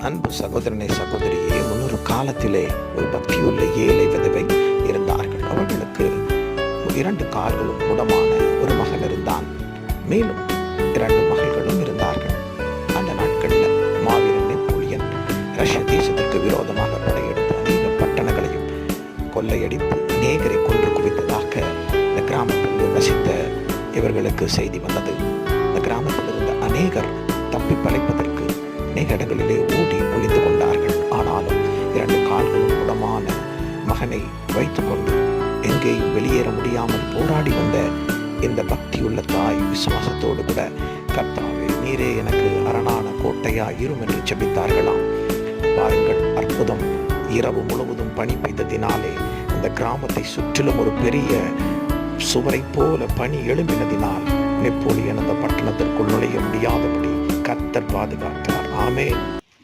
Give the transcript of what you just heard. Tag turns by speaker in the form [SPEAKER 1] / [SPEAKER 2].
[SPEAKER 1] அன்பு சகோதரனை சகோதரியே, முன்னொரு காலத்திலே ஒரு பக்தியுள்ள ஏழை விதவை இருந்தார்கள். அவர்களுக்கு 2 கால்களும் முடமான ஒரு மகன் இருந்தான். மேலும் 2 மகள்களும் இருந்தார்கள். அந்த நாட்களில் மாவீரன் நெப்போலியன் ரஷ்ய தேசத்திற்கு விரோதமாக படையெடுத்து அநேக பட்டணங்களையும் கொள்ளையடித்து அநேகரை கொன்று குவித்ததாக இந்த கிராமத்தில் வசித்த இவர்களுக்கு செய்தி வந்தது. இந்த கிராமத்தில் இருந்த அநேகர் தப்பி பழைப்பதற்கு அநேக இடங்களிலே ஓடி ஒளிந்து கொண்டார்கள். ஆனாலும் 2 கால்களும் முடமான மகனை வைத்துக்கொண்டு எங்கேயும் வெளியேற முடியாமல் போராடி வந்த இந்த பக்தியுள்ள தாய் விசுவாசத்தோடு கூட, கர்த்தாவே, நீரே எனக்கு அரணான கோட்டையா இரும் என்று ஜெபித்தார்களாம். பாருங்கள், அற்புதம். இரவு முழுவதும் பனி பெய்ததினாலே இந்த கிராமத்தை சுற்றிலும் ஒரு பெரிய சுவரை போல பனி எழும்பினதினால் நெப்போலியன் அந்த பட்டணத்திற்குள் நுழைய முடியாதபடி கர்த்தர் பாதுகாத்தார். ஆமென்.